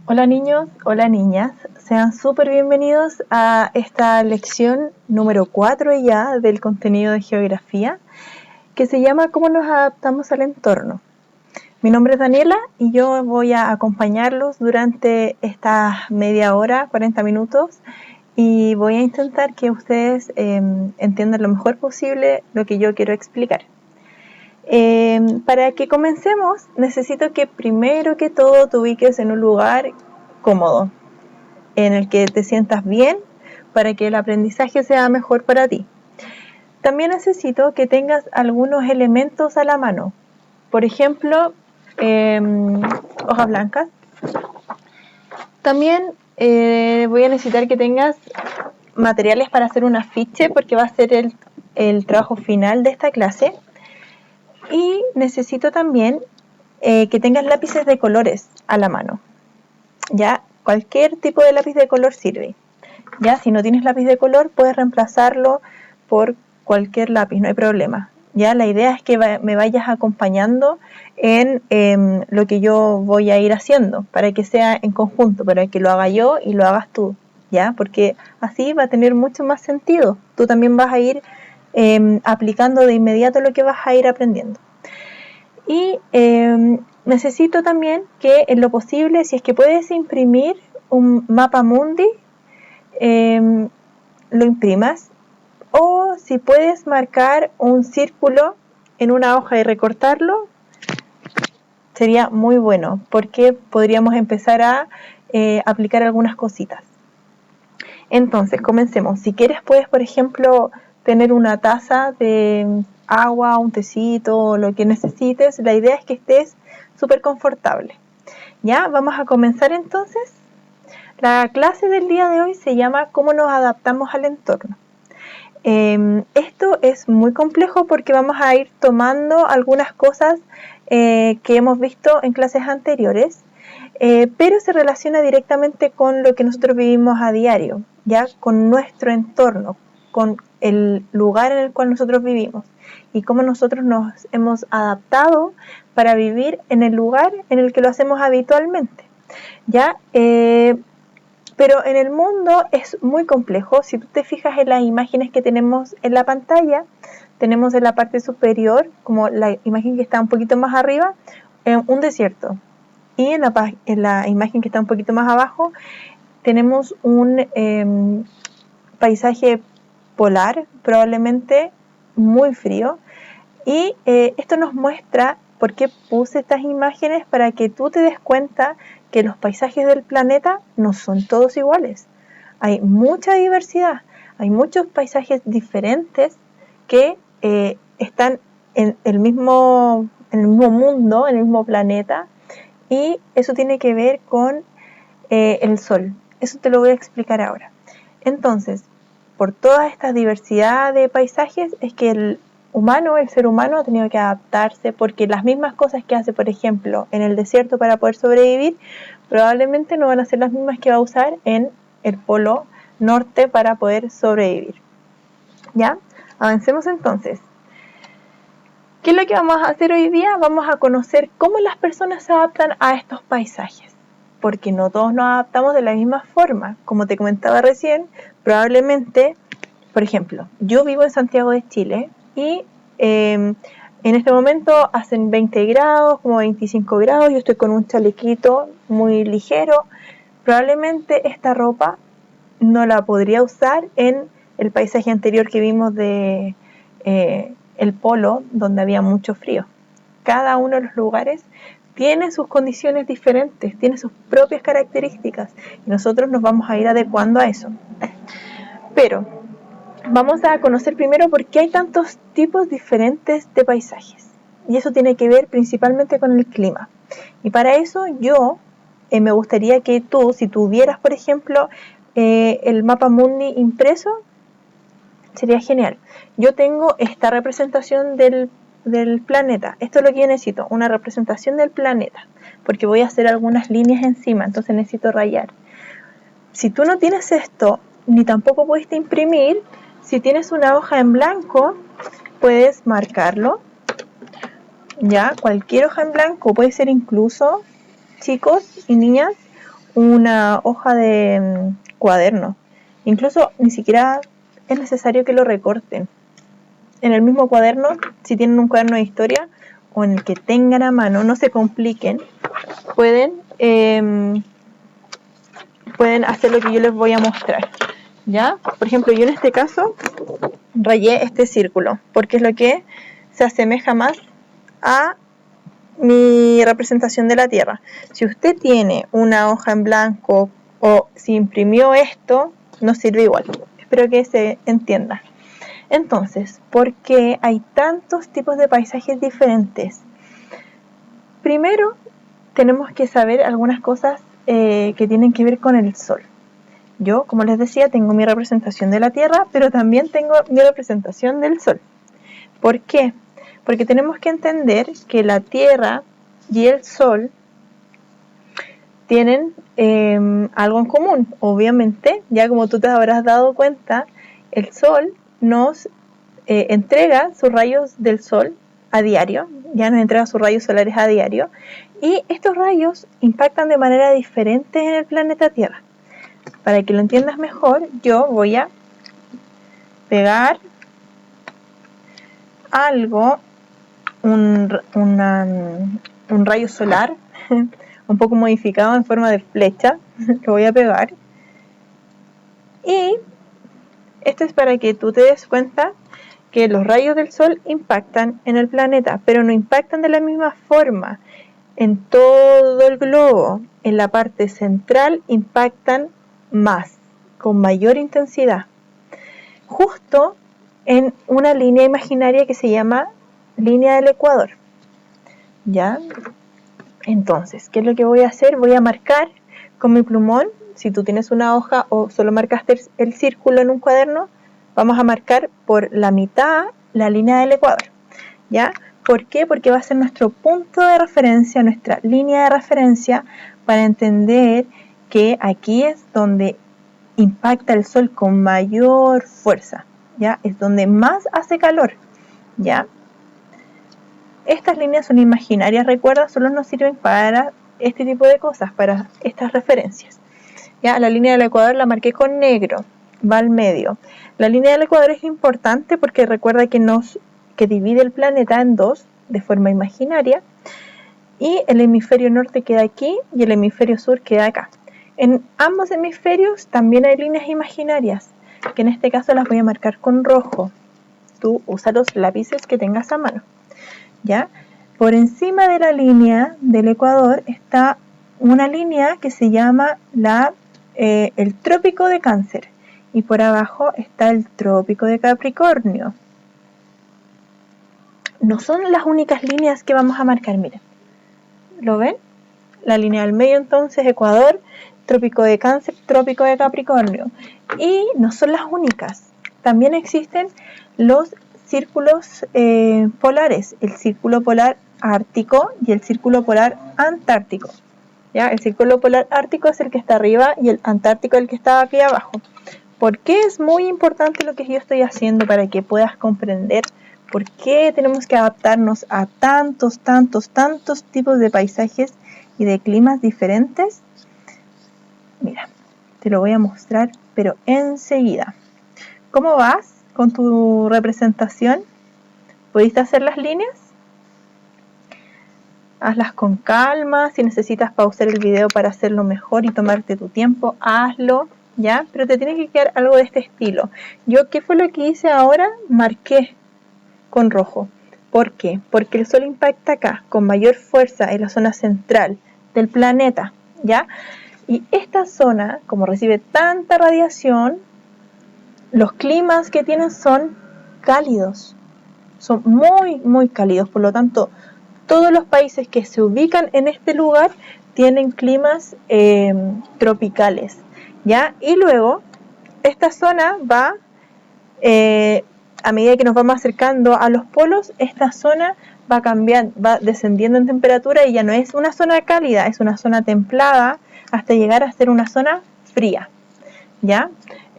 Hola niños, hola niñas, sean súper bienvenidos a esta lección número 4 ya del contenido de geografía, que se llama ¿Cómo nos adaptamos al entorno? Mi nombre es Daniela y yo voy a acompañarlos durante esta media hora, 40 minutos, y voy a intentar que ustedes entiendan lo mejor posible lo que yo quiero explicar. Para que comencemos, necesito que primero que todo te ubiques en un lugar cómodo, en el que te sientas bien para que el aprendizaje sea mejor para ti. También necesito que tengas algunos elementos a la mano. Por ejemplo, hojas blancas. También voy a necesitar que tengas materiales para hacer un afiche porque va a ser el trabajo final de esta clase. Y necesito también que tengas lápices de colores a la mano. Ya, cualquier tipo de lápiz de color sirve. Ya, si no tienes lápiz de color, puedes reemplazarlo por cualquier lápiz, no hay problema. Ya, la idea es que me vayas acompañando en lo que yo voy a ir haciendo, para que sea en conjunto, para que lo haga yo y lo hagas tú, ya, porque así va a tener mucho más sentido. Tú también vas a ir aplicando de inmediato lo que vas a ir aprendiendo. Y necesito también que en lo posible, si es que puedes imprimir un mapa mundi, lo imprimas, o si puedes marcar un círculo en una hoja y recortarlo, sería muy bueno, porque podríamos empezar a aplicar algunas cositas. Entonces, comencemos. Si quieres, puedes, por ejemplo, tener una taza de agua, un tecito, lo que necesites. La idea es que estés súper confortable. Ya, vamos a comenzar entonces. La clase del día de hoy se llama ¿Cómo nos adaptamos al entorno? Esto es muy complejo porque vamos a ir tomando algunas cosas que hemos visto en clases anteriores, pero se relaciona directamente con lo que nosotros vivimos a diario, ya con nuestro entorno, con el lugar en el cual nosotros vivimos y cómo nosotros nos hemos adaptado para vivir en el lugar en el que lo hacemos habitualmente, ya. Pero en el mundo es muy complejo. Si tú te fijas en las imágenes que tenemos en la pantalla, tenemos en la parte superior, como la imagen que está un poquito más arriba, un desierto. Y en la imagen que está un poquito más abajo, tenemos un paisaje polar, probablemente muy frío. Y esto nos muestra por qué puse estas imágenes, para que tú te des cuenta que los paisajes del planeta no son todos iguales. Hay mucha diversidad, hay muchos paisajes diferentes que están en el mismo mundo, en el mismo planeta, y eso tiene que ver con el sol. Eso te lo voy a explicar ahora. Entonces, por toda esta diversidad de paisajes es que el ser humano ha tenido que adaptarse, porque las mismas cosas que hace, por ejemplo, en el desierto para poder sobrevivir, probablemente no van a ser las mismas que va a usar en el polo norte para poder sobrevivir. ¿Ya? Avancemos entonces. ¿Qué es lo que vamos a hacer hoy día? Vamos a conocer cómo las personas se adaptan a estos paisajes, porque no todos nos adaptamos de la misma forma. Como te comentaba recién, probablemente, por ejemplo, yo vivo en Santiago de Chile y en este momento hacen 20 grados, como 25 grados, yo estoy con un chalequito muy ligero. Probablemente esta ropa no la podría usar en el paisaje anterior que vimos de el polo, donde había mucho frío. Cada uno de los lugares tiene sus condiciones diferentes, tiene sus propias características, y nosotros nos vamos a ir adecuando a eso. Pero vamos a conocer primero por qué hay tantos tipos diferentes de paisajes, y eso tiene que ver principalmente con el clima. Y para eso yo me gustaría que tú, si tuvieras, por ejemplo, el mapa mundi impreso, sería genial. Yo tengo esta representación del planeta. Esto es lo que yo necesito, una representación del planeta, porque voy a hacer algunas líneas encima, entonces necesito rayar. Si tú no tienes esto, ni tampoco pudiste imprimir, si tienes una hoja en blanco, puedes marcarlo. Ya, cualquier hoja en blanco, puede ser incluso, chicos y niñas, una hoja de cuaderno. Incluso ni siquiera es necesario que lo recorten. En el mismo cuaderno, si tienen un cuaderno de historia o en el que tengan a mano, no se compliquen, pueden hacer lo que yo les voy a mostrar, ¿ya? Por ejemplo, yo en este caso rayé este círculo porque es lo que se asemeja más a mi representación de la Tierra. Si usted tiene una hoja en blanco o si imprimió esto, no sirve igual. Espero que se entienda. Entonces, ¿por qué hay tantos tipos de paisajes diferentes? Primero, tenemos que saber algunas cosas que tienen que ver con el Sol. Yo, como les decía, tengo mi representación de la Tierra, pero también tengo mi representación del Sol. ¿Por qué? Porque tenemos que entender que la Tierra y el Sol tienen algo en común. Obviamente, ya como tú te habrás dado cuenta, el Sol nos entrega sus rayos del Sol a diario, ya nos entrega sus rayos solares a diario, y estos rayos impactan de manera diferente en el planeta Tierra. Para que lo entiendas mejor, yo voy a pegar algo, un rayo solar, un poco modificado en forma de flecha, lo voy a pegar. Y esto es para que tú te des cuenta que los rayos del Sol impactan en el planeta, pero no impactan de la misma forma en todo el globo. En la parte central impactan más, con mayor intensidad, justo en una línea imaginaria que se llama línea del Ecuador. ¿Ya? Entonces, ¿qué es lo que voy a hacer? Voy a marcar con mi plumón. Si tú tienes una hoja o solo marcaste el círculo en un cuaderno, vamos a marcar por la mitad la línea del Ecuador, ¿ya? ¿Por qué? Porque va a ser nuestro punto de referencia, nuestra línea de referencia para entender que aquí es donde impacta el Sol con mayor fuerza, ¿ya? Es donde más hace calor, ¿ya? Estas líneas son imaginarias, recuerda, solo nos sirven para este tipo de cosas, para estas referencias. ¿Ya? La línea del Ecuador la marqué con negro, va al medio. La línea del Ecuador es importante porque recuerda que divide el planeta en dos de forma imaginaria y el hemisferio norte queda aquí y el hemisferio sur queda acá. En ambos hemisferios también hay líneas imaginarias, que en este caso las voy a marcar con rojo. Tú usa los lápices que tengas a mano, ¿ya? Por encima de la línea del Ecuador está una línea que se llama el Trópico de Cáncer y por abajo está el Trópico de Capricornio. No son las únicas líneas que vamos a marcar, miren. ¿Lo ven? La línea del medio entonces, Ecuador, Trópico de Cáncer, Trópico de Capricornio. Y no son las únicas. También existen los círculos polares, el círculo polar ártico y el círculo polar antártico. ¿Ya? El círculo polar ártico es el que está arriba y el antártico el que está aquí abajo. ¿Por qué es muy importante lo que yo estoy haciendo para que puedas comprender por qué tenemos que adaptarnos a tantos tipos de paisajes y de climas diferentes? Mira, te lo voy a mostrar, pero enseguida. ¿Cómo vas con tu representación? ¿Pudiste hacer las líneas? Hazlas con calma. Si necesitas pausar el video para hacerlo mejor y tomarte tu tiempo, hazlo, ¿ya? Pero te tiene que quedar algo de este estilo. Yo, ¿qué fue lo que hice ahora? Marqué con rojo. ¿Por qué? Porque el Sol impacta acá con mayor fuerza en la zona central del planeta, ¿ya? Y esta zona, como recibe tanta radiación, los climas que tienen son cálidos, son muy cálidos. Por lo tanto, todos los países que se ubican en este lugar tienen climas tropicales, ¿ya? Y luego, esta zona va, a medida que nos vamos acercando a los polos, esta zona va cambiando, va descendiendo en temperatura y ya no es una zona cálida, es una zona templada hasta llegar a ser una zona fría, ¿ya?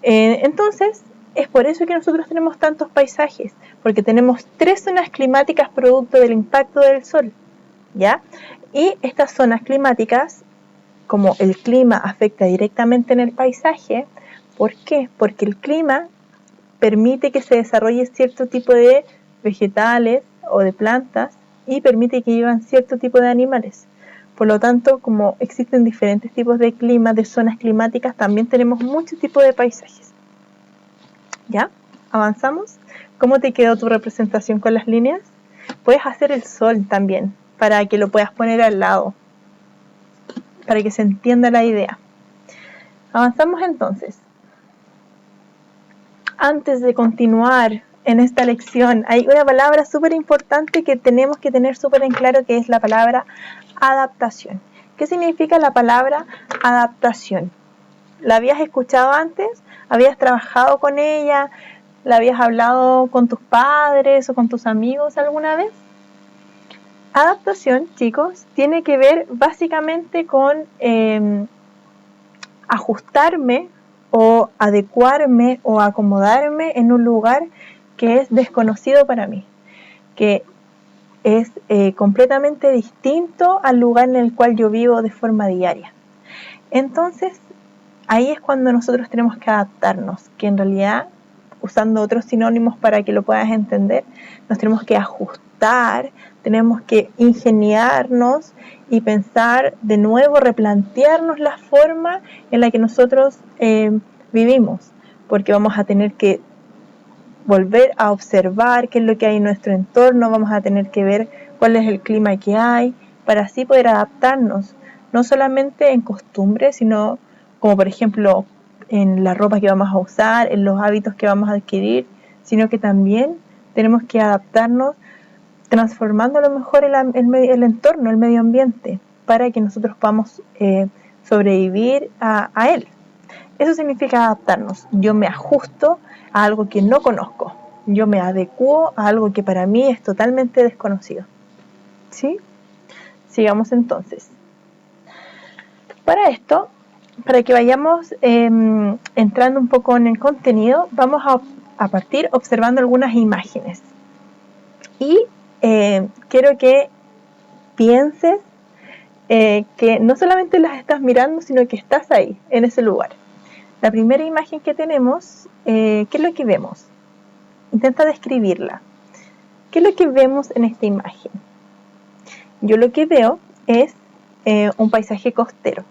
Entonces, es por eso que nosotros tenemos tantos paisajes, porque tenemos 3 zonas climáticas producto del impacto del Sol, ¿ya? Y estas zonas climáticas como el clima afecta directamente en el paisaje. ¿Por qué? Porque el clima permite que se desarrolle cierto tipo de vegetales o de plantas y permite que vivan cierto tipo de animales. Por lo tanto, como existen diferentes tipos de clima, de zonas climáticas, también tenemos muchos tipos de paisajes. ¿Ya? ¿Avanzamos? ¿Cómo te quedó tu representación con las líneas? Puedes hacer el sol también, para que lo puedas poner al lado, para que se entienda la idea. Avanzamos entonces. Antes de continuar en esta lección, hay una palabra súper importante que tenemos que tener súper en claro, que es la palabra adaptación. ¿Qué significa la palabra adaptación? ¿La habías escuchado antes? ¿Habías trabajado con ella? ¿La habías hablado con tus padres o con tus amigos alguna vez? Adaptación, chicos, tiene que ver básicamente con ajustarme o adecuarme o acomodarme en un lugar que es desconocido para mí, que es completamente distinto al lugar en el cual yo vivo de forma diaria. Entonces, ahí es cuando nosotros tenemos que adaptarnos, que en realidad, usando otros sinónimos para que lo puedas entender, nos tenemos que ajustar, tenemos que ingeniarnos y pensar de nuevo, replantearnos la forma en la que nosotros vivimos, porque vamos a tener que volver a observar qué es lo que hay en nuestro entorno, vamos a tener que ver cuál es el clima que hay, para así poder adaptarnos, no solamente en costumbres, sino como por ejemplo en la ropa que vamos a usar, en los hábitos que vamos a adquirir, sino que también tenemos que adaptarnos transformando a lo mejor el entorno, el medio ambiente, para que nosotros podamos sobrevivir a él. Eso significa adaptarnos. Yo me ajusto a algo que no conozco. Yo me adecuo a algo que para mí es totalmente desconocido. ¿Sí? Sigamos entonces. Para esto, para que vayamos entrando un poco en el contenido, vamos a partir observando algunas imágenes. Y quiero que pienses que no solamente las estás mirando, sino que estás ahí, en ese lugar. La primera imagen que tenemos, ¿qué es lo que vemos? Intenta describirla. ¿Qué es lo que vemos en esta imagen? Yo lo que veo es un paisaje costero.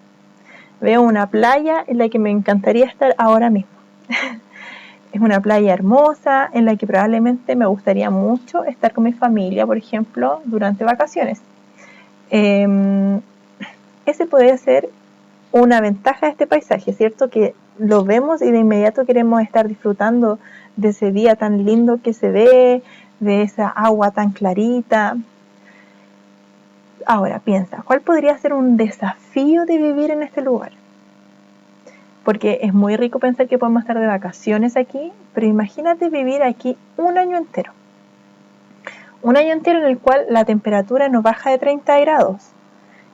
Veo una playa en la que me encantaría estar ahora mismo. Es una playa hermosa en la que probablemente me gustaría mucho estar con mi familia, por ejemplo, durante vacaciones. Ese podría ser una ventaja de este paisaje, ¿cierto? Que lo vemos y de inmediato queremos estar disfrutando de ese día tan lindo que se ve, de esa agua tan clarita. Ahora piensa, ¿cuál podría ser un desafío de vivir en este lugar? Porque es muy rico pensar que podemos estar de vacaciones aquí, pero imagínate vivir aquí un año entero. Un año entero en el cual la temperatura no baja de 30 grados,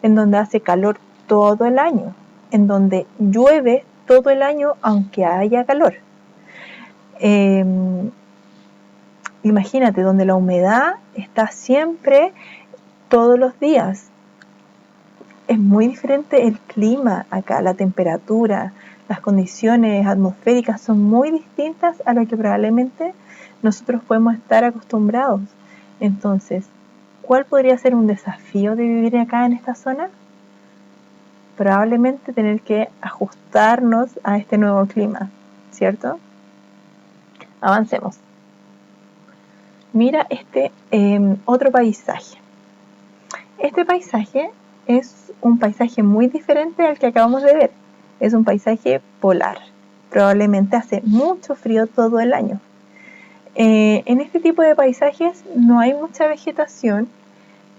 en donde hace calor todo el año, en donde llueve todo el año aunque haya calor. Imagínate, donde la humedad está siempre, todos los días. Es muy diferente el clima acá, la temperatura, las condiciones atmosféricas son muy distintas a lo que probablemente nosotros podemos estar acostumbrados. Entonces, ¿cuál podría ser un desafío de vivir acá en esta zona? Probablemente tener que ajustarnos a este nuevo clima, ¿cierto? Avancemos. Mira este otro paisaje. Este paisaje es un paisaje muy diferente al que acabamos de ver. Es un paisaje polar. Probablemente hace mucho frío todo el año. En este tipo de paisajes no hay mucha vegetación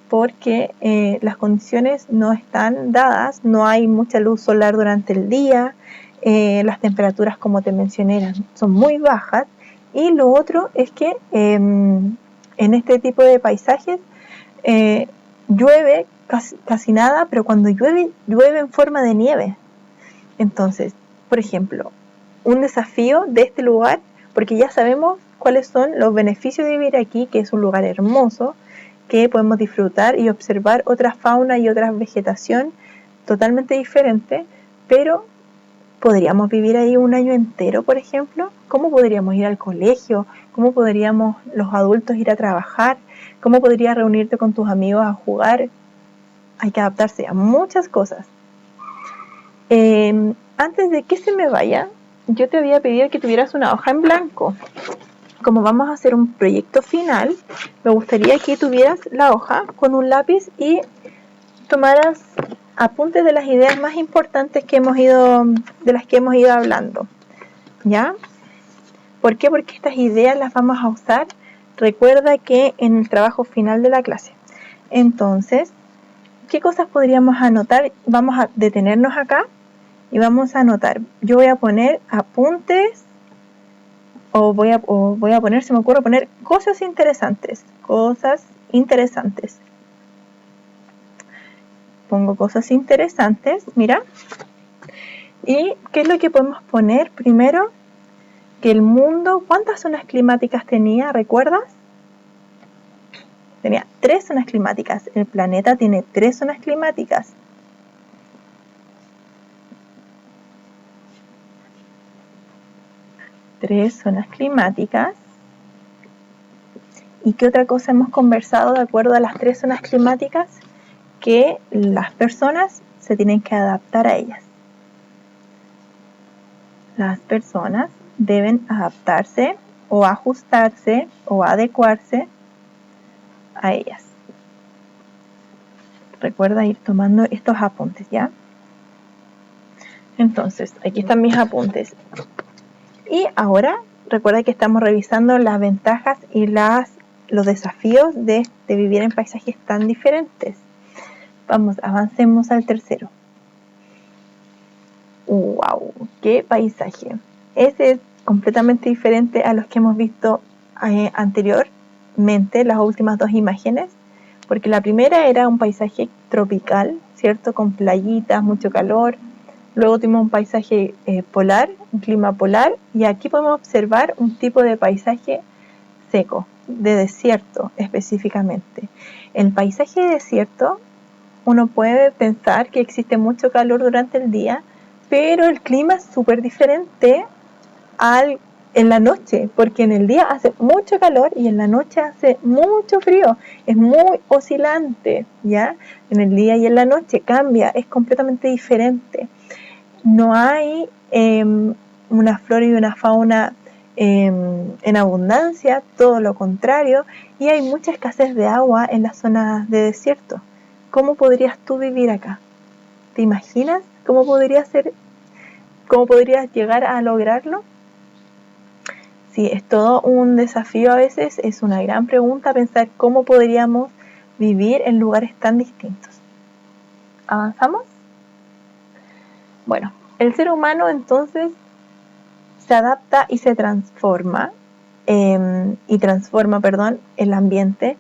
porque las condiciones no están dadas, no hay mucha luz solar durante el día, las temperaturas, como te mencioné, son muy bajas, y lo otro es que en este tipo de paisajes llueve casi nada, pero cuando llueve en forma de nieve. Entonces, por ejemplo, un desafío de este lugar, porque ya sabemos cuáles son los beneficios de vivir aquí, que es un lugar hermoso, que podemos disfrutar y observar otra fauna y otra vegetación totalmente diferente, pero ¿podríamos vivir ahí un año entero, por ejemplo? ¿Cómo podríamos ir al colegio? ¿Cómo podríamos los adultos ir a trabajar? ¿Cómo podrías reunirte con tus amigos a jugar? Hay que adaptarse a muchas cosas. Antes de que se me vaya, yo te había pedido que tuvieras una hoja en blanco. Como vamos a hacer un proyecto final, me gustaría que tuvieras la hoja con un lápiz y tomaras apuntes de las ideas más importantes de las que hemos ido hablando. ¿Ya? ¿Por qué? Porque estas ideas las vamos a usar, recuerda que en el trabajo final de la clase. Entonces, ¿qué cosas podríamos anotar? Vamos a detenernos acá y vamos a anotar. Yo voy a poner apuntes o voy a poner, se me ocurre poner cosas interesantes. Cosas interesantes. Pongo cosas interesantes, mira. ¿Y qué es lo que podemos poner? Primero, que el mundo, ¿cuántas zonas climáticas tenía? ¿Recuerdas? Tenía 3 zonas climáticas. El planeta tiene 3 zonas climáticas. Tres zonas climáticas. ¿Y qué otra cosa hemos conversado de acuerdo a las 3 zonas climáticas? Que las personas se tienen que adaptar a ellas. Las personas deben adaptarse o ajustarse o adecuarse a ellas. Recuerda ir tomando estos apuntes, ¿ya? Entonces, aquí están mis apuntes. Y ahora, recuerda que estamos revisando las ventajas y los desafíos de vivir en paisajes tan diferentes. Vamos, avancemos al tercero. ¡Wow! ¡Qué paisaje! Ese es completamente diferente a los que hemos visto anteriormente, las últimas 2 imágenes, porque la primera era un paisaje tropical, ¿cierto? Con playitas, mucho calor. Luego tuvimos un paisaje polar, un clima polar, y aquí podemos observar un tipo de paisaje seco, de desierto específicamente. El paisaje de desierto, uno puede pensar que existe mucho calor durante el día, pero el clima es súper diferente en la noche, porque en el día hace mucho calor y en la noche hace mucho frío. Es muy oscilante, ¿ya? En el día y en la noche cambia, es completamente diferente. No hay una flora y una fauna en abundancia, todo lo contrario, y hay mucha escasez de agua en las zonas de desierto. ¿Cómo podrías tú vivir acá? ¿Te imaginas cómo podrías llegar a lograrlo? Sí, es todo un desafío a veces, es una gran pregunta pensar cómo podríamos vivir en lugares tan distintos. ¿Avanzamos? Bueno, el ser humano entonces se adapta y se transforma, el ambiente,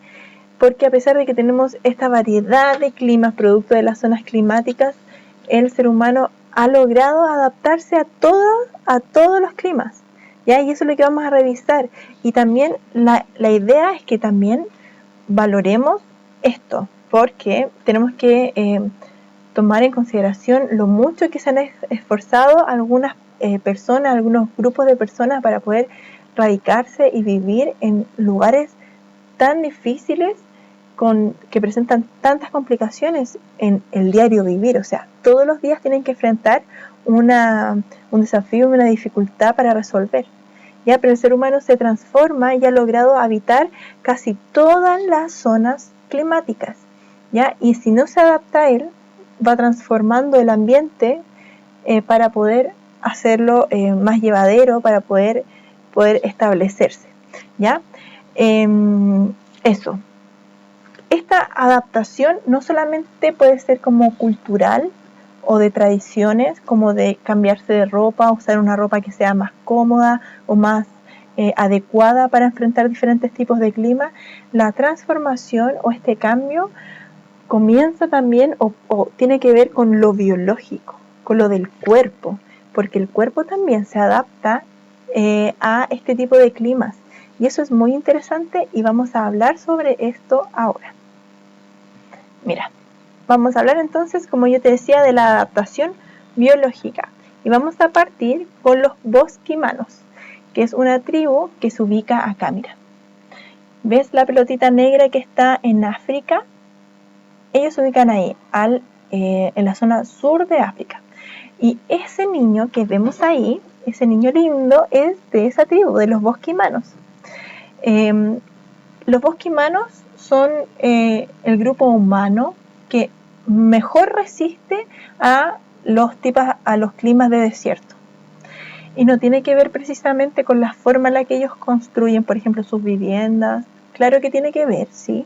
porque a pesar de que tenemos esta variedad de climas producto de las zonas climáticas, el ser humano ha logrado adaptarse a todos los climas, ¿ya? Y eso es lo que vamos a revisar. Y también la idea es que también valoremos esto, porque tenemos que tomar en consideración lo mucho que se han esforzado algunas personas, algunos grupos de personas para poder radicarse y vivir en lugares tan difíciles que presentan tantas complicaciones en el diario vivir. O sea, todos los días tienen que enfrentar un desafío, una dificultad para resolver. ¿Ya? Pero el ser humano se transforma y ha logrado habitar casi todas las zonas climáticas, ¿ya? Y si no se adapta a él, va transformando el ambiente para poder hacerlo más llevadero, para poder establecerse, ¿ya? Eso. Esta adaptación no solamente puede ser como cultural o de tradiciones, como de cambiarse de ropa, usar una ropa que sea más cómoda o más adecuada para enfrentar diferentes tipos de clima. La transformación o este cambio comienza también o tiene que ver con lo biológico, con lo del cuerpo, porque el cuerpo también se adapta a este tipo de climas. Y eso es muy interesante y vamos a hablar sobre esto ahora. Mira, vamos a hablar entonces, como yo te decía, de la adaptación biológica. Y vamos a partir con los bosquimanos, que es una tribu que se ubica acá, mira. ¿Ves la pelotita negra que está en África? Ellos se ubican ahí, en la zona sur de África. Y ese niño que vemos ahí, ese niño lindo, es de esa tribu, de los bosquimanos. Los bosquimanos son el grupo humano que mejor resiste a los climas de desierto. Y no tiene que ver precisamente con la forma en la que ellos construyen, por ejemplo, sus viviendas. Claro que tiene que ver, sí,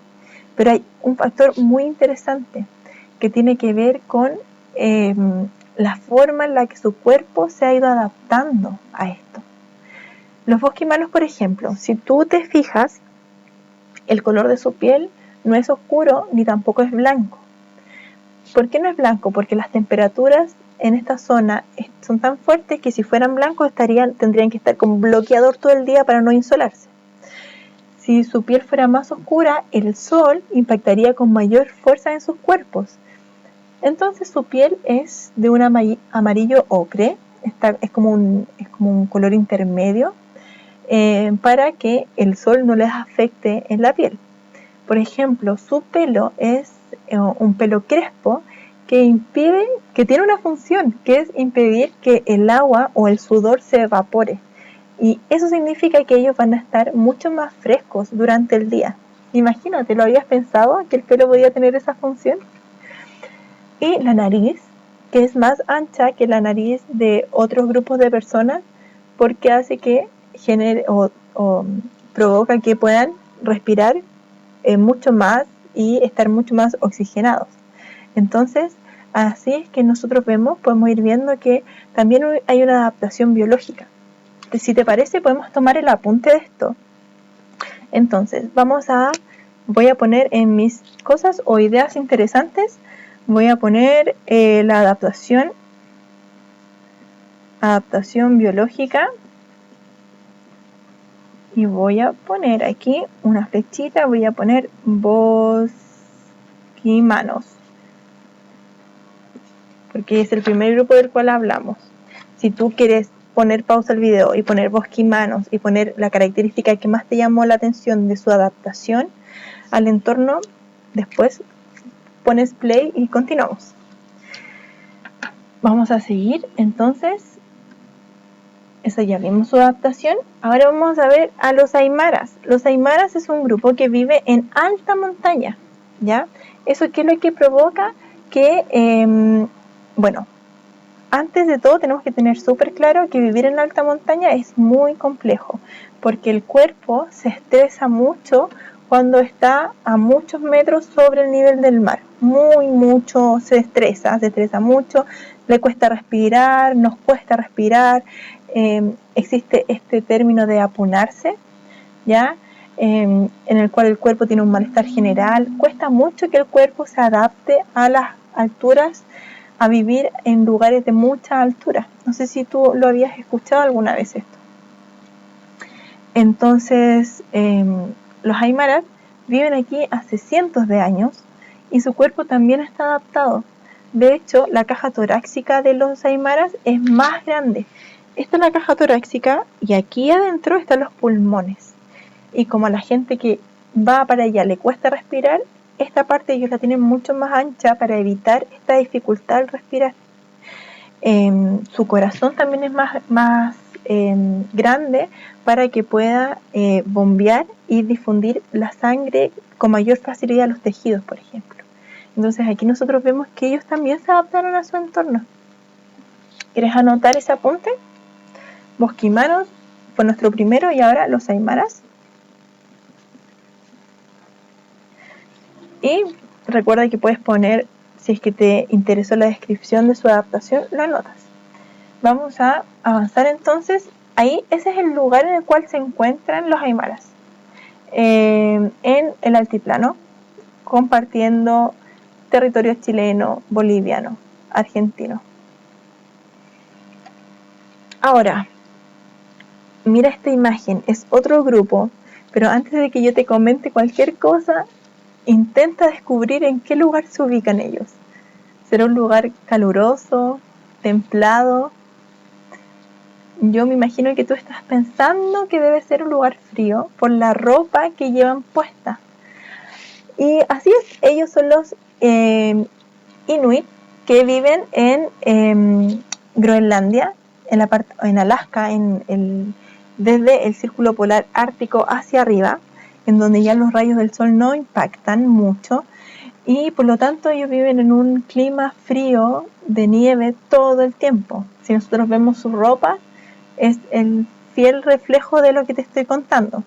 pero hay un factor muy interesante que tiene que ver con la forma en la que su cuerpo se ha ido adaptando a esto. Los bosquimanos, por ejemplo, si tú te fijas, el color de su piel no es oscuro ni tampoco es blanco. ¿Por qué no es blanco? Porque las temperaturas en esta zona son tan fuertes que si fueran blancos tendrían que estar con bloqueador todo el día para no insolarse. Si su piel fuera más oscura, el sol impactaría con mayor fuerza en sus cuerpos. Entonces su piel es de un amarillo ocre, es como un color intermedio, para que el sol no les afecte en la piel. Por ejemplo, su pelo es un pelo crespo que tiene una función, que es impedir que el agua o el sudor se evapore. Y eso significa que ellos van a estar mucho más frescos durante el día. Imagínate, ¿lo habías pensado que el pelo podía tener esa función? Y la nariz, que es más ancha que la nariz de otros grupos de personas, porque hace que genere o provoca que puedan respirar mucho más y estar mucho más oxigenados. Entonces, así es que nosotros podemos ir viendo que también hay una adaptación biológica. Si te parece, podemos tomar el apunte de esto. Entonces, voy a poner en mis cosas o ideas interesantes, voy a poner la adaptación biológica, y voy a poner aquí una flechita, voy a poner bosquimanos, porque es el primer grupo del cual hablamos. Si tú quieres poner pausa al video y poner bosquimanos y poner la característica que más te llamó la atención de su adaptación al entorno, después pones play y continuamos. Vamos a seguir entonces. Eso ya vimos su adaptación. Ahora vamos a ver a los aymaras. Los aymaras es un grupo que vive en alta montaña, ¿ya? ¿Eso qué es lo que provoca? Que, bueno, antes de todo tenemos que tener súper claro que vivir en alta montaña es muy complejo, porque el cuerpo se estresa mucho cuando está a muchos metros sobre el nivel del mar. Mucho se estresa mucho, le cuesta respirar, nos cuesta respirar. Existe este término de apunarse, ¿ya? En el cual el cuerpo tiene un malestar general. Cuesta mucho que el cuerpo se adapte a las alturas, a vivir en lugares de mucha altura. No sé si tú lo habías escuchado alguna vez esto. Entonces, los aymaras viven aquí hace cientos de años y su cuerpo también está adaptado. De hecho, la caja torácica de los aymaras es más grande. Esta es la caja torácica y aquí adentro están los pulmones. Y como a la gente que va para allá le cuesta respirar, esta parte ellos la tienen mucho más ancha para evitar esta dificultad al respirar. Su corazón también es más grande para que pueda bombear y difundir la sangre con mayor facilidad a los tejidos, por ejemplo. Entonces aquí nosotros vemos que ellos también se adaptaron a su entorno. ¿Quieres anotar ese apunte? Bosquimanos fue nuestro primero y ahora los aymaras. Y recuerda que puedes poner, si es que te interesó la descripción de su adaptación, la anotas. Vamos a avanzar entonces. Ahí, ese es el lugar en el cual se encuentran los aymaras, en el altiplano, compartiendo territorio chileno, boliviano, argentino. Ahora, mira esta imagen, es otro grupo, pero antes de que yo te comente cualquier cosa, intenta descubrir en qué lugar se ubican ellos. ¿Será un lugar caluroso, templado? Yo me imagino que tú estás pensando que debe ser un lugar frío por la ropa que llevan puesta. Y así es, ellos son los Inuit que viven en Groenlandia, en Alaska, desde el círculo polar ártico hacia arriba, en donde ya los rayos del sol no impactan mucho, y por lo tanto ellos viven en un clima frío de nieve todo el tiempo. Si nosotros vemos su ropa, es el fiel reflejo de lo que te estoy contando.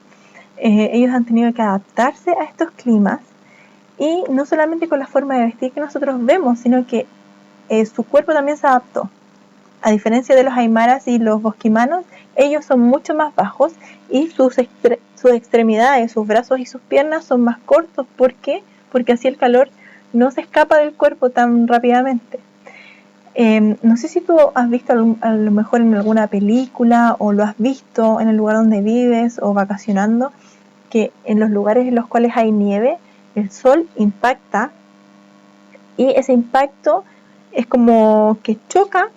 Ellos han tenido que adaptarse a estos climas, y no solamente con la forma de vestir que nosotros vemos, sino que su cuerpo también se adaptó. A diferencia de los aymaras y los bosquimanos, ellos son mucho más bajos y sus extremidades, sus brazos y sus piernas son más cortos. ¿Por qué? Porque así el calor no se escapa del cuerpo tan rápidamente. No sé si tú has visto a lo mejor en alguna película o lo has visto en el lugar donde vives o vacacionando, que en los lugares en los cuales hay nieve, el sol impacta y ese impacto es como que choca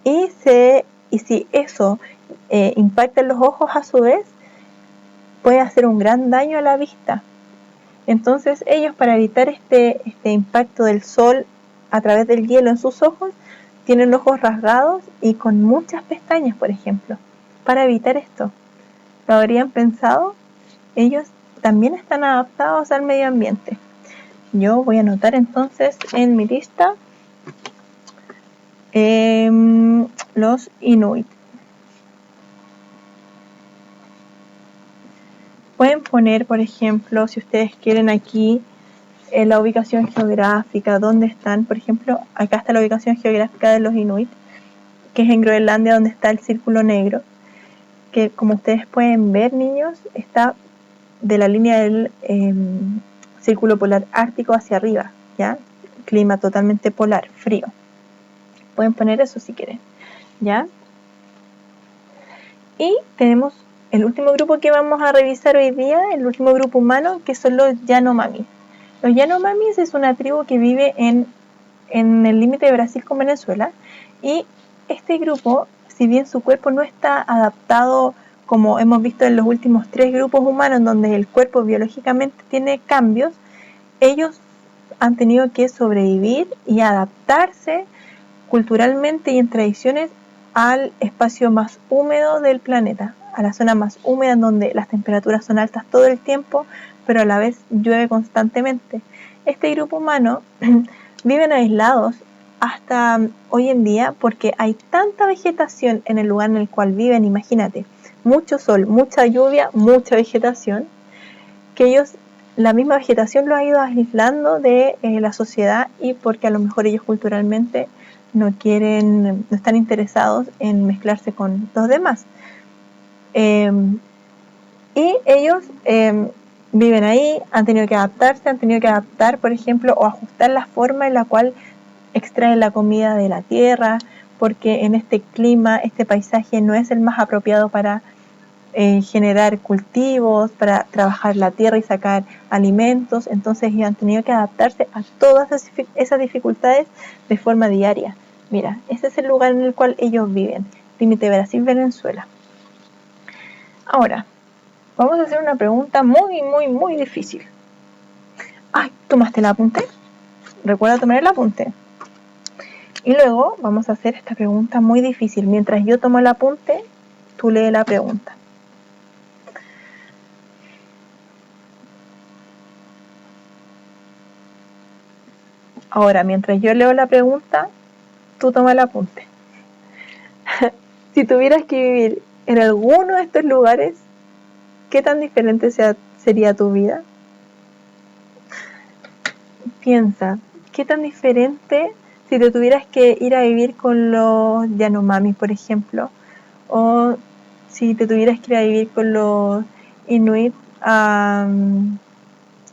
y si eso impacta en los ojos a su vez, puede hacer un gran daño a la vista. Entonces ellos, para evitar este impacto del sol a través del hielo en sus ojos, tienen ojos rasgados y con muchas pestañas, por ejemplo. Para evitar esto, ¿lo habrían pensado? Ellos también están adaptados al medio ambiente. Yo voy a anotar entonces en mi lista los Inuit. Pueden poner, por ejemplo, si ustedes quieren aquí la ubicación geográfica, dónde están. Por ejemplo, acá está la ubicación geográfica de los Inuit, que es en Groenlandia, donde está el círculo negro, que como ustedes pueden ver, niños, está de la línea del círculo polar ártico hacia arriba, ¿ya? Clima totalmente polar, frío. Pueden poner eso si quieren, ¿ya? Y tenemos el último grupo que vamos a revisar hoy día, el último grupo humano, que son los Yanomamis. Los Yanomamis es una tribu que vive en el límite de Brasil con Venezuela, y este grupo, si bien su cuerpo no está adaptado como hemos visto en los últimos 3 grupos humanos, donde el cuerpo biológicamente tiene cambios, ellos han tenido que sobrevivir y adaptarse culturalmente y en tradiciones al espacio más húmedo del planeta, a la zona más húmeda en donde las temperaturas son altas todo el tiempo, pero a la vez llueve constantemente. Este grupo humano viven aislados hasta hoy en día porque hay tanta vegetación en el lugar en el cual viven, imagínate, mucho sol, mucha lluvia, mucha vegetación, que ellos, la misma vegetación los ha ido aislando de la sociedad, y porque a lo mejor ellos culturalmente no están interesados en mezclarse con los demás. Y ellos viven ahí, han tenido que adaptar, por ejemplo, o ajustar la forma en la cual extraen la comida de la tierra, porque en este clima, este paisaje no es el más apropiado para generar cultivos, para trabajar la tierra y sacar alimentos. Entonces ellos han tenido que adaptarse a todas esas dificultades de forma diaria. Mira, ese es el lugar en el cual ellos viven, límite Brasil-Venezuela. Ahora, vamos a hacer una pregunta muy, muy, muy difícil. Ay, ¿tomaste el apunte? Recuerda tomar el apunte. Y luego vamos a hacer esta pregunta muy difícil. Mientras yo tomo el apunte, tú lee la pregunta. Ahora, mientras yo leo la pregunta, tú toma el apunte. Si tuvieras que vivir en alguno de estos lugares, ¿qué tan diferente sería tu vida? Piensa, ¿qué tan diferente si te tuvieras que ir a vivir con los Yanomami, por ejemplo? O si te tuvieras que ir a vivir con los Inuit a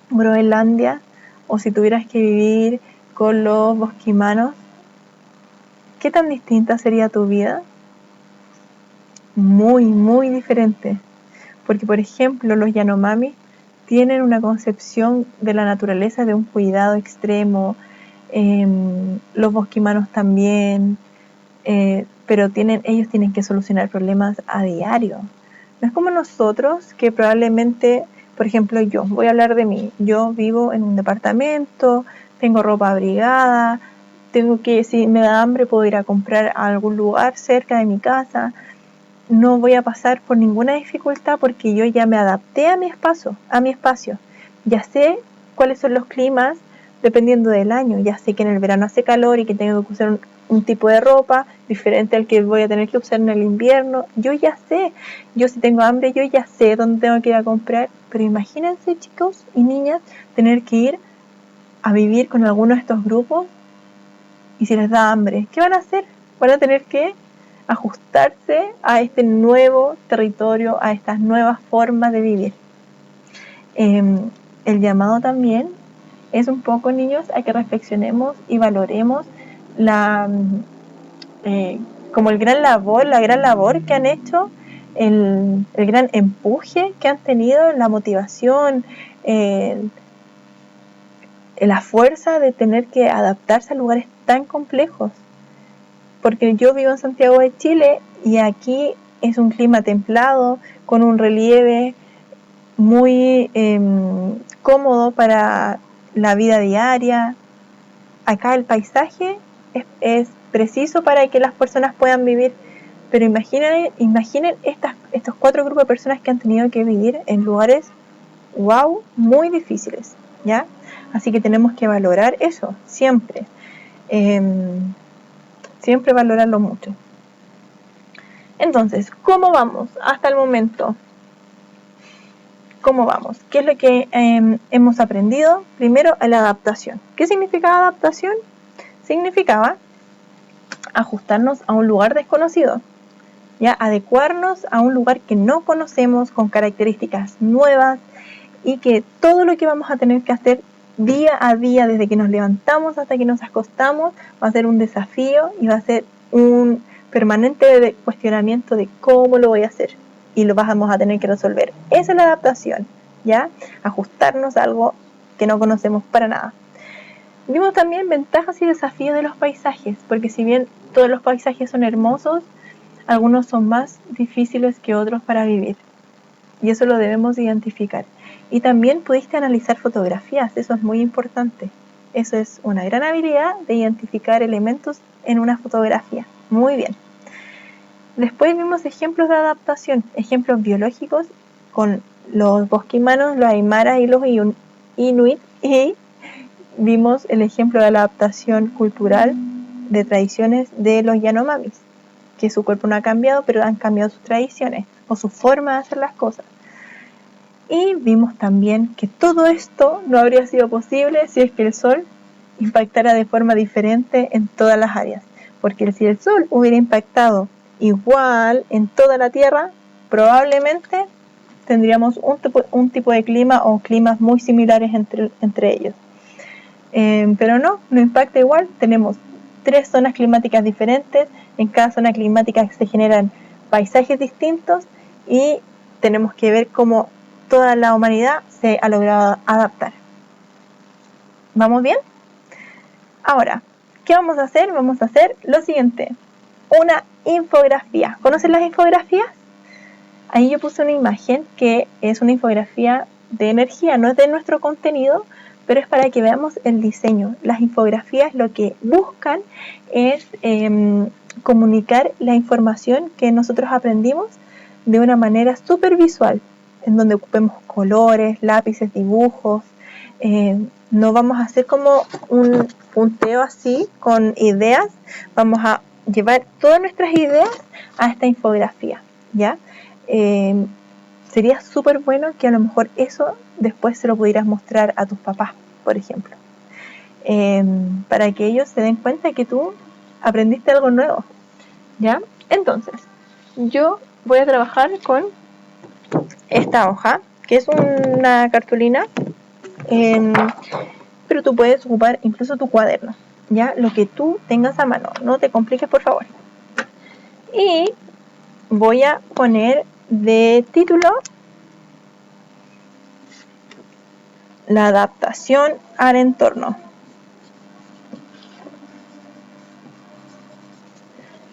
Groenlandia, o si tuvieras que vivir con los bosquimanos, ¿qué tan distinta sería tu vida? Muy, muy diferente. Porque, por ejemplo, los Yanomami tienen una concepción de la naturaleza de un cuidado extremo, los bosquimanos también, pero ellos tienen que solucionar problemas a diario. No es como nosotros, que probablemente, por ejemplo, yo voy a hablar de mí. Yo vivo en un departamento, tengo ropa abrigada, si me da hambre puedo ir a comprar a algún lugar cerca de mi casa. No voy a pasar por ninguna dificultad porque yo ya me adapté a mi espacio. Ya sé cuáles son los climas dependiendo del año. Ya sé que en el verano hace calor y que tengo que usar un tipo de ropa diferente al que voy a tener que usar en el invierno. Yo ya sé. Yo si tengo hambre, yo ya sé dónde tengo que ir a comprar. Pero imagínense, chicos y niñas, tener que ir a vivir con alguno de estos grupos y si les da hambre, ¿qué van a hacer? Van a tener que ajustarse a este nuevo territorio, a estas nuevas formas de vivir. El llamado también es un poco, niños, a que reflexionemos y valoremos como la gran labor que han hecho, el gran empuje que han tenido, la motivación, la fuerza de tener que adaptarse a lugares tan complejos. Porque yo vivo en Santiago de Chile y aquí es un clima templado, con un relieve muy cómodo para la vida diaria. Acá el paisaje es preciso para que las personas puedan vivir, pero imaginen estos 4 grupos de personas que han tenido que vivir en lugares, wow, muy difíciles, ¿ya? Así que tenemos que valorar eso, siempre. Siempre valorarlo mucho. Entonces, ¿cómo vamos hasta el momento? ¿Cómo vamos? ¿Qué es lo que hemos aprendido? Primero, la adaptación. ¿Qué significaba adaptación? Significaba ajustarnos a un lugar desconocido, ya adecuarnos a un lugar que no conocemos, con características nuevas, y que todo lo que vamos a tener que hacer día a día, desde que nos levantamos hasta que nos acostamos, va a ser un desafío y va a ser un permanente cuestionamiento de cómo lo voy a hacer, y lo vamos a tener que resolver. Esa es la adaptación, ¿ya? Ajustarnos a algo que no conocemos para nada. Vimos también ventajas y desafíos de los paisajes, porque si bien todos los paisajes son hermosos, algunos son más difíciles que otros para vivir, y eso lo debemos identificar. Y también pudiste analizar fotografías, eso es muy importante. Eso es una gran habilidad de identificar elementos en una fotografía. Muy bien. Después vimos ejemplos de adaptación, ejemplos biológicos con los bosquimanos, los aymaras y los inuit, y vimos el ejemplo de la adaptación cultural de tradiciones de los Yanomamis, que su cuerpo no ha cambiado, pero han cambiado sus tradiciones o su forma de hacer las cosas. Y vimos también que todo esto no habría sido posible si es que el Sol impactara de forma diferente en todas las áreas. Porque si el Sol hubiera impactado igual en toda la Tierra, probablemente tendríamos un tipo de clima o climas muy similares entre ellos. Pero no impacta igual. Tenemos 3 zonas climáticas diferentes. En cada zona climática se generan paisajes distintos y tenemos que ver cómo toda la humanidad se ha logrado adaptar. ¿Vamos bien? Ahora, ¿qué vamos a hacer? Vamos a hacer lo siguiente: una infografía. ¿Conocen las infografías? Ahí yo puse una imagen que es una infografía de energía, no es de nuestro contenido, pero es para que veamos el diseño. Las infografías lo que buscan es comunicar la información que nosotros aprendimos de una manera súper visual, en donde ocupemos colores, lápices, dibujos. No vamos a hacer como un punteo así con ideas, vamos a llevar todas nuestras ideas a esta infografía, ¿ya? Sería súper bueno que a lo mejor eso después se lo pudieras mostrar a tus papás, por ejemplo, para que ellos se den cuenta que tú aprendiste algo nuevo, ¿ya? Entonces, yo voy a trabajar con esta hoja, que es una cartulina, pero tú puedes ocupar incluso tu cuaderno, ¿ya? Lo que tú tengas a mano, no te compliques, por favor. Y voy a poner de título la adaptación al entorno.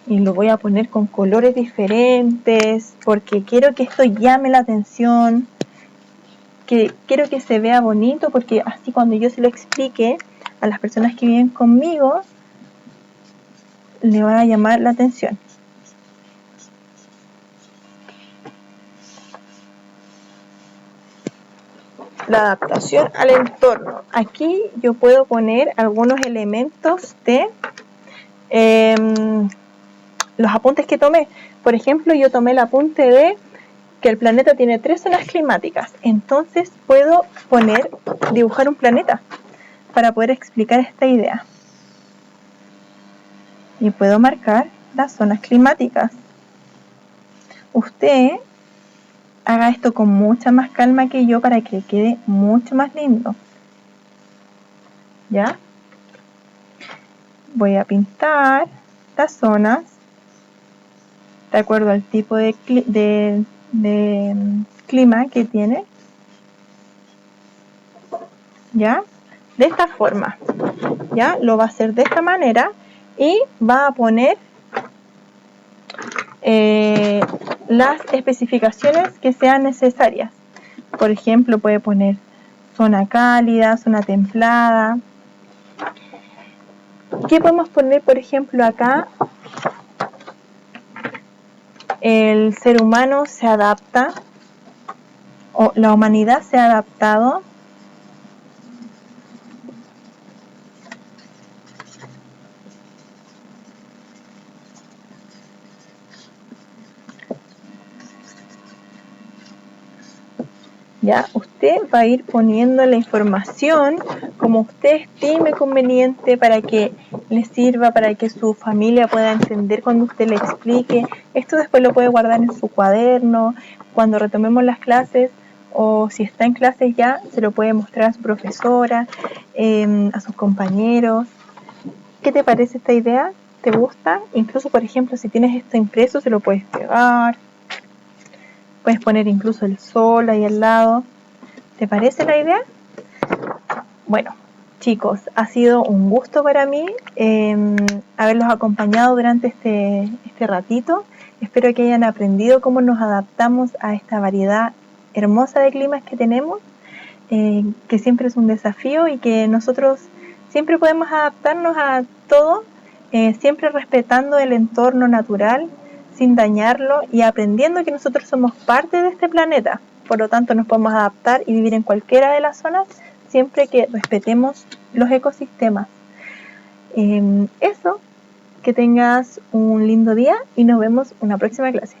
Y lo voy a poner con colores diferentes porque quiero que esto llame la atención, que quiero que se vea bonito, porque así cuando yo se lo explique a las personas que viven conmigo, le va a llamar la atención. La adaptación al entorno. Aquí yo puedo poner algunos elementos de los apuntes que tomé. Por ejemplo, yo tomé el apunte de que el planeta tiene 3 zonas climáticas. Entonces puedo dibujar un planeta para poder explicar esta idea. Y puedo marcar las zonas climáticas. Usted haga esto con mucha más calma que yo para que quede mucho más lindo. ¿Ya? Voy a pintar las zonas de acuerdo al tipo de clima que tiene. ¿Ya? De esta forma. ¿Ya? Lo va a hacer de esta manera y va a poner las especificaciones que sean necesarias. Por ejemplo, puede poner zona cálida, zona templada. ¿Qué podemos poner, por ejemplo, acá? El ser humano se adapta, o la humanidad se ha adaptado ¿ya? Usted va a ir poniendo la información como usted estime conveniente para que le sirva, para que su familia pueda entender cuando usted le explique. Esto después lo puede guardar en su cuaderno, cuando retomemos las clases, o si está en clases ya, se lo puede mostrar a su profesora, a sus compañeros. ¿Qué te parece esta idea? ¿Te gusta? Incluso, por ejemplo, si tienes esto impreso, se lo puedes pegar. Puedes poner incluso el sol ahí al lado. ¿Te parece la idea? Bueno, chicos, ha sido un gusto para mí haberlos acompañado durante este ratito. Espero que hayan aprendido cómo nos adaptamos a esta variedad hermosa de climas que tenemos, que siempre es un desafío y que nosotros siempre podemos adaptarnos a todo, siempre respetando el entorno natural, sin dañarlo y aprendiendo que nosotros somos parte de este planeta. Por lo tanto, nos podemos adaptar y vivir en cualquiera de las zonas siempre que respetemos los ecosistemas. Eso, que tengas un lindo día y nos vemos en una próxima clase.